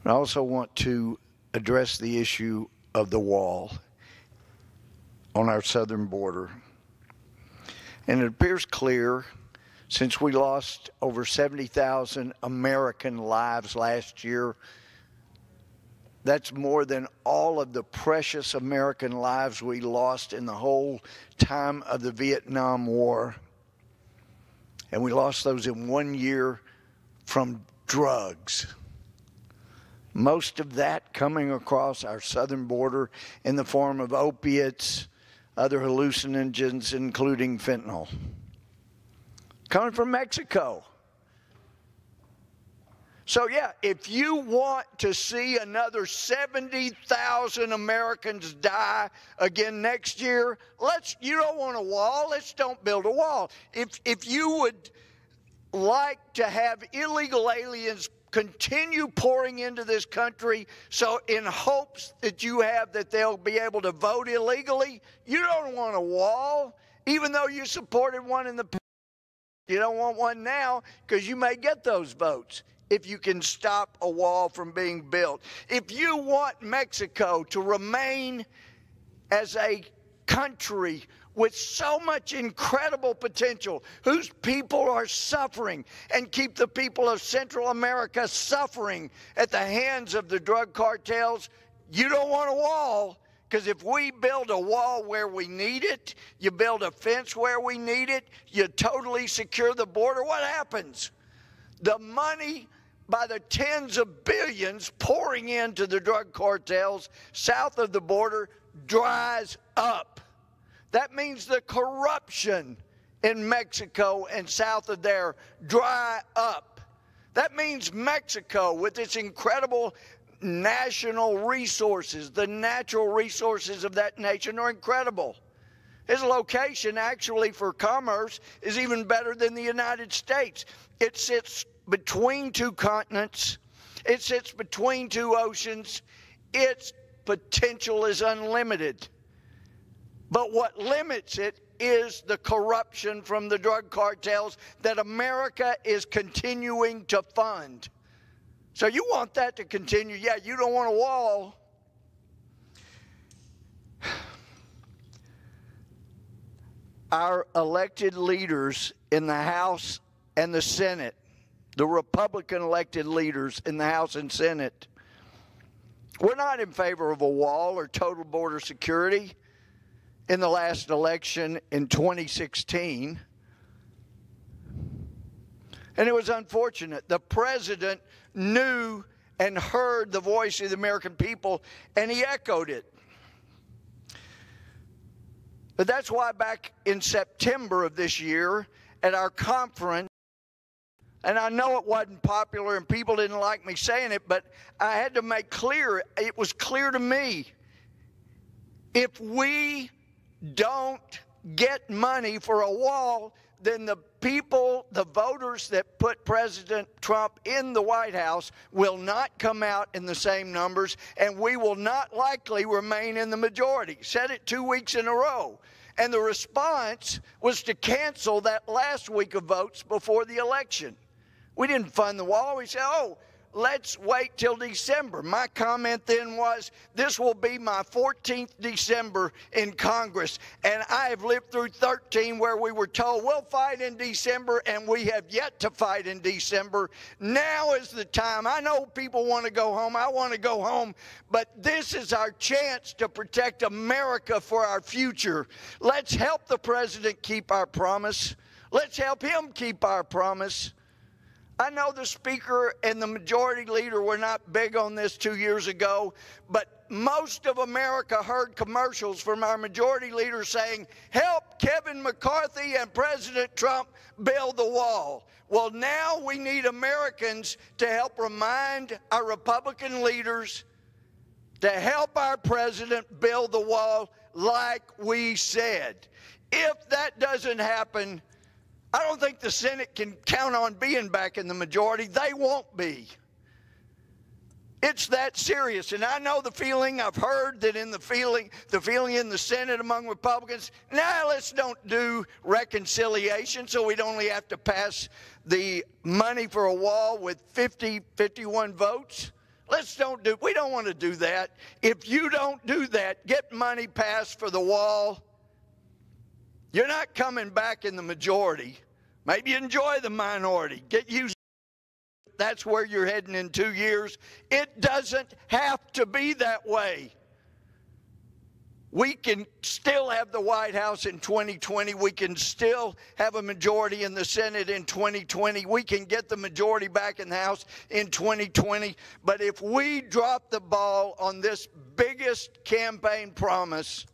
I also want to address the issue of the wall on our southern border. And it appears clear, since we lost over 70,000 American lives last year, that's more than all of the precious American lives we lost in the whole time of the Vietnam War. And we lost those in 1 year from drugs. Most of that coming across our southern border in the form of opiates, other hallucinogens, including fentanyl, coming from Mexico. So yeah, if you want to see another 70,000 Americans die again next year, you don't want a wall, don't build a wall. If you would like to have illegal aliens continue pouring into this country, so in hopes that they'll be able to vote illegally, you don't want a wall, even though you supported one in the past. You don't want one now because you may get those votes if you can stop a wall from being built. If you want Mexico to remain as a country with so much incredible potential, whose people are suffering, and keep the people of Central America suffering at the hands of the drug cartels, you don't want a wall. Because if we build a wall where we need it, you build a fence where we need it, you totally secure the border, what happens? The money by the tens of billions pouring into the drug cartels south of the border dries up. That means the corruption in Mexico and south of there dry up. That means Mexico, with its incredible national resources, the natural resources of that nation are incredible. Its location actually for commerce is even better than the United States. It sits between two continents. It sits between two oceans. Its potential is unlimited. But what limits it is the corruption from the drug cartels that America is continuing to fund. So you want that to continue. Yeah, you don't want a wall. Our elected leaders in the House and the Senate, the Republican elected leaders in the House and Senate, we're not in favor of a wall or total border security. In the last election in 2016. And it was unfortunate. The president knew and heard the voice of the American people, and he echoed it. But that's why back in September of this year at our conference, and I know it wasn't popular and people didn't like me saying it, but I had to make clear, it was clear to me, if we don't get money for a wall, then the people, the voters that put President Trump in the White House will not come out in the same numbers, and we will not likely remain in the majority. Said it 2 weeks in a row. And the response was to cancel that last week of votes before the election. We didn't fund the wall. We said, oh, let's wait till December. My comment then was, this will be my 14th December in Congress, and I have lived through 13 where we were told we'll fight in December, and we have yet to fight in December. Now is the time. I know people want to go home. I want to go home, but this is our chance to protect America for our future. Let's help the president keep our promise. Let's help him keep our promise. I know the Speaker and the Majority Leader were not big on this 2 years ago, but most of America heard commercials from our Majority Leader saying, help Kevin McCarthy and President Trump build the wall. Well, now we need Americans to help remind our Republican leaders to help our president build the wall like we said. If that doesn't happen, I don't think the Senate can count on being back in the majority. They won't be. It's that serious. And I know the feeling, I've heard that the feeling in the Senate among Republicans, let's don't do reconciliation so we'd only have to pass the money for a wall with 51 votes. We don't want to do that. If you don't do that, get money passed for the wall, you're not coming back in the majority. Maybe enjoy the minority. Get used to it. That's where you're heading in 2 years. It doesn't have to be that way. We can still have the White House in 2020. We can still have a majority in the Senate in 2020. We can get the majority back in the House in 2020. But if we drop the ball on this biggest campaign promise,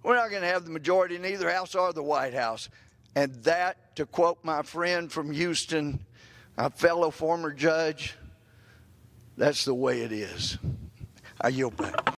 we're not going to have the majority in either House or the White House. And that, to quote my friend from Houston, a fellow former judge, that's the way it is. I yield back.